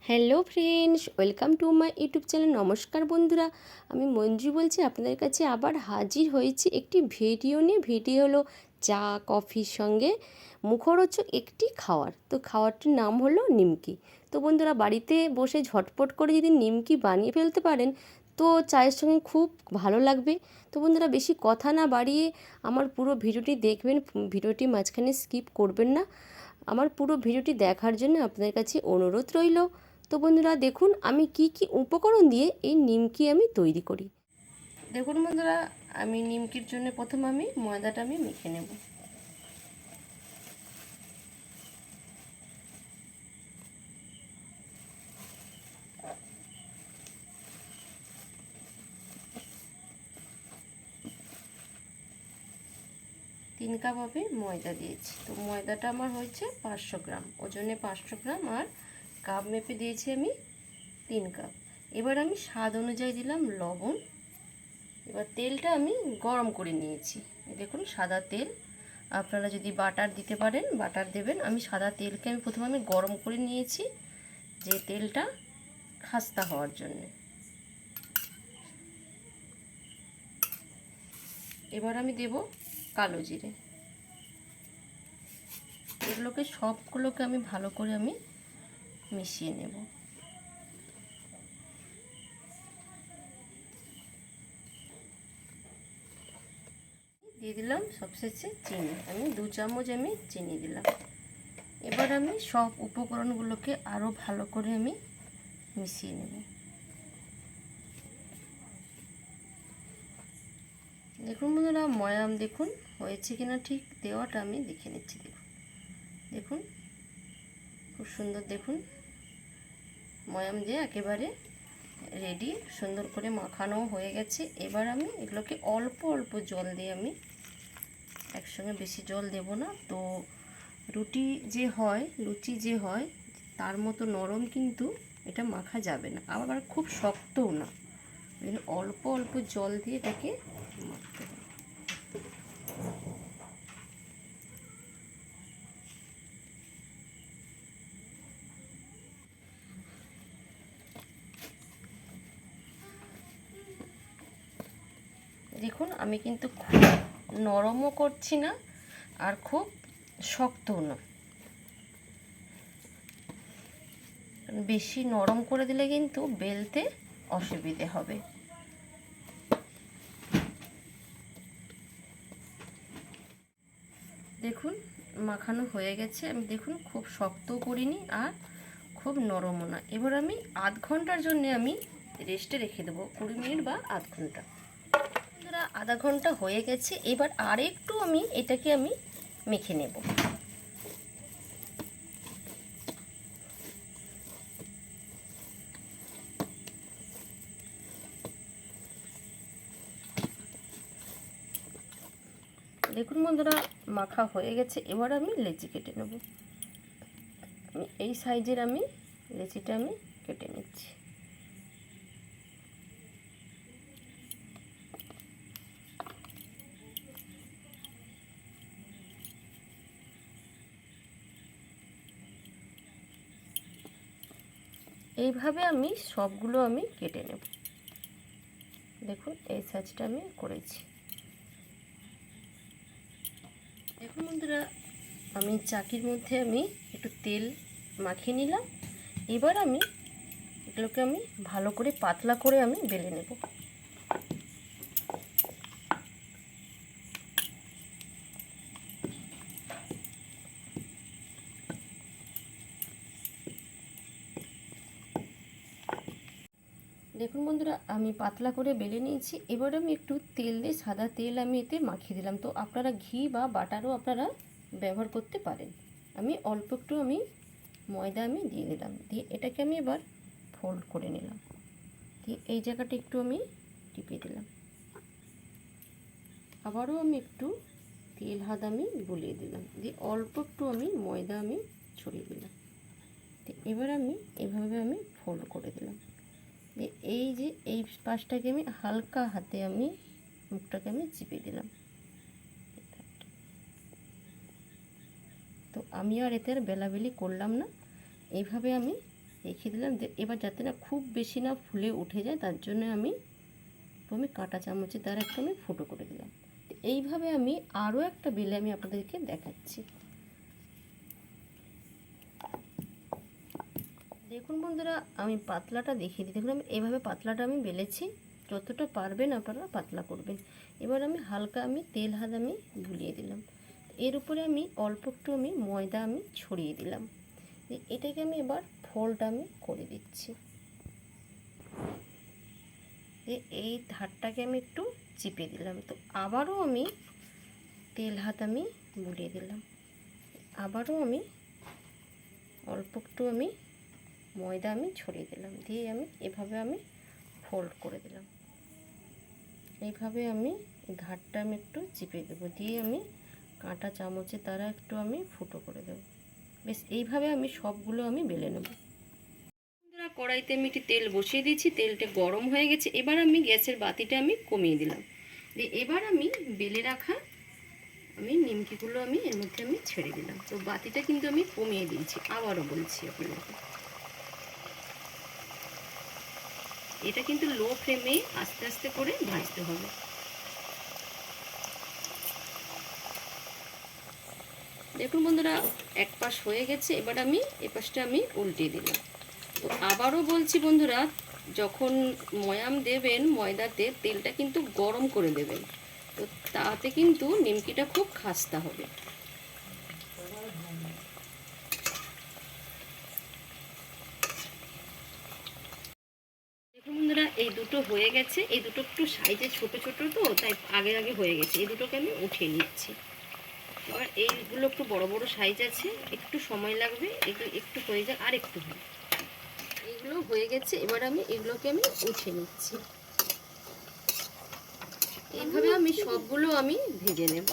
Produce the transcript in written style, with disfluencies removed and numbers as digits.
Hello friends, welcome to my YouTube channel. নমস্কার বন্ধুরা, আমি মঞ্জু বলছি। আপনাদের কাছে আবার হাজির হয়েছি একটি ভিডিও নিয়ে। ভিডিও হলো চা কফির সঙ্গে মুখরোচক একটি খাওয়ার। তো খাওয়ারটির নাম হলো নিমকি। তো বন্ধুরা, বাড়িতে বসে ঝটপট করে যদি নিমকি বানিয়ে ফেলতে পারেন তো চায়ের সঙ্গে খুব ভালো লাগবে। তো বন্ধুরা, বেশি কথা না বাড়িয়ে আমার পুরো ভিডিওটি দেখবেন। ভিডিওটি মাঝখানে স্কিপ করবেন না। আমার পুরো ভিডিওটি দেখার জন্য আপনাদের কাছে অনুরোধ রইল। তো বন্ধুরা, দেখুন আমি কি কি উপকরণ দিয়ে এই নিমকি আমি তৈরি করি। দেখুন বন্ধুরা, আমি নিমকির জন্য প্রথম আমি ময়দাটা আমি মেখে নেব। তিন কাপ আমি ময়দা দিয়েছি। তো ময়দাটা আমার হয়েছে 500 গ্রাম, ওজনে 500 গ্রাম, আর কাপ মেপে দিয়েছি আমি 3 কাপ। এবার আমি স্বাদ অনুযায়ী দিলাম লবণ। এবার তেলটা আমি গরম করে নিয়েছি। দেখুন সাদা তেল, আপনারা যদি বাটার দিতে পারেন বাটার দেবেন। আমি সাদা তেলকে প্রথমে গরম করে নিয়েছি, যে তেলটা খাস্তা হওয়ার জন্য। এবার আমি দেব কালো জিরে। এগুলোকে সবগুলোকে আমি ভালো করে আমি মিশিয়ে নেব। দিয়ে দিলাম সবশেষে চিনি। আমি 2 চামচ আমি চিনি দিলাম। এবার আমি সব উপকরণগুলোকে আরও ভালো করে আমি মিশিয়ে নেব। দেখুন বন্ধুরা, ময়াম দেখুন হয়েছে কিনা ঠিক দেওয়াটা আমি দেখে নিচ্ছি। দেখুন দেখুন খুব সুন্দর। দেখুন ময়াম যে একেবারে রেডি, সুন্দর করে মাখানো হয়ে গেছে। এবার আমি এগুলোকে অল্প অল্প জল দিয়ে আমি একসঙ্গে, বেশি জল দেব না। তো লুচি যে হয় তার মতো নরম কিন্তু এটা মাখা যাবে না, আবার খুব শক্তও না। অল্প অল্প জল দিয়ে এটাকে মাখতে হবে। দেখুন আমি কিন্তু খুব নরমও করছি না আর খুব শক্তও না। বেশি নরম করে দিলে কিন্তু বেলতে অসুবিধে হবে। দেখুন মাখানো হয়ে গেছে। আমি দেখুন খুব শক্তও করিনি আর খুব নরমও না। এবার আমি আধ ঘন্টার জন্য আমি রেস্টে রেখে দেবো, 20 মিনিট বা আধ ঘন্টা। আধা ঘন্টা হয়ে গেছে। এবার আর একটু আমি এটাকে আমি মেখে নেব। দেখুন বন্ধুরা, মাখা হয়ে গেছে। এবার আমি লেচি কেটে নেব। এই সাইজের আমি লেচিটা আমি কেটে নিচ্ছি। এইভাবে আমি সবগুলো আমি কেটে নেব। দেখুন এই সাইজটা আমি করেছি। দেখুন বন্ধুরা, আমি চাকির মধ্যে আমি একটু তেল মাখিয়ে নিলাম। এবার আমি এগুলোকে আমি ভালো করে পাতলা করে আমি বেলে নেব। দেখুন বন্ধুরা, আমি পাতলা করে বেলে নিয়েছি। এবার আমি একটু তেল দিয়ে, সাদা তেল আমি এতে মাখিয়ে দিলাম। তো আপনারা ঘি বা বাটারও আপনারা ব্যবহার করতে পারেন। আমি অল্প একটু আমি ময়দা আমি দিয়ে দিলাম। দিয়ে এটাকে আমি এবার ফোল্ড করে নিলাম। দিয়ে এই জায়গাটা একটু আমি টিপে দিলাম। আবারও আমি একটু তেল হাত আমি বুলিয়ে দিলাম। দিয়ে অল্প একটু আমি ময়দা আমি ছড়িয়ে দিলাম। এবার আমি এভাবে আমি ফোল্ড করে দিলাম। এই যে এই পাশটাকে আমি হালকা হাতে আমি মুখটাকে আমি চিপে দিলাম। তো আমি আর এতে আর বেলাবেলি করলাম না, এইভাবে আমি রেখে দিলাম। এবার যাতে না খুব বেশি না ফুলে উঠে যায় তার জন্য আমি কাঁটা চামচের দ্বারা একটু আমি ফুটো করে দিলাম। এইভাবে আমি আরও একটা বেলে আমি আপনাদেরকে দেখাচ্ছি। দেখুন বন্ধুরা, আমি পাতলাটা দেখিয়ে দিই। দেখুন আমি এইভাবে পাতলাটা আমি বেলেছি। যতটা পারবেন আপনারা পাতলা করবেন। এবার আমি হালকা তেল হাত আমি বুলিয়ে দিলাম। এর উপরে আমি অল্প একটু ময়দা আমি ছড়িয়ে দিলাম। এটাকে আমি এবার ফোল্ডটা আমি করে দিচ্ছি। এই ধারটাকে আমি একটু চিপে দিলাম। তো আবারও আমি তেল হাত আমি বুলিয়ে দিলাম। আবারও আমি অল্প একটু ময়দা আমি ছড়িয়ে দিলাম, দিয়ে এভাবে ফোল্ড করে দিলাম। এইভাবে ধারটা একটু চিপে দেবো, দিয়ে কাঁটা চামচের দ্বারা একটু ফুটো করে দেবো। বেশ এইভাবে সবগুলো বেলে নেব। কড়াইতে একটু তেল বসিয়ে দিয়েছি, তেলটা গরম হয়ে গেছে। এবার গ্যাসের বাতিটা কমিয়ে দিলাম। দিয়ে এবার বেলে রাখা নিমকিগুলো এর মধ্যে ছেড়ে দিলাম। তো বাতিটা কিন্তু কমিয়ে দিয়েছি, আবারও বলছি আপনাদেরকে। এটা কিন্তু লো ফ্লেমে আস্তে আস্তে করে ভাজতে হবে। দেখুন বন্ধুরা, এক পাশ হয়ে গেছে। এবার এ পাশটা উল্টে দিলাম। তো আবারও বলছি বন্ধুরা, যখন ময়াম দেবেন ময়দাতে, তেলটা কিন্তু গরম করে দেবেন। তো তাতে কিন্তু নিমকিটা খুব খাস্তা হবে। দেখুন বন্ধুরা, এই দুটো হয়ে গেছে। এই দুটো একটু সাইজে ছোট ছোট, তো তাই আগে আগে হয়ে গেছে। এই দুটোকে আমি উঠিয়ে নিচ্ছি। এবার এইগুলো একটু বড় বড় সাইজ আছে, একটু সময় লাগবে, একটু হয়ে যায়, আর একটু হয়। এইগুলো হয়ে গেছে। এবার এগুলোকে উঠিয়ে নিচ্ছি। এইভাবে সবগুলো ভেজে নেব।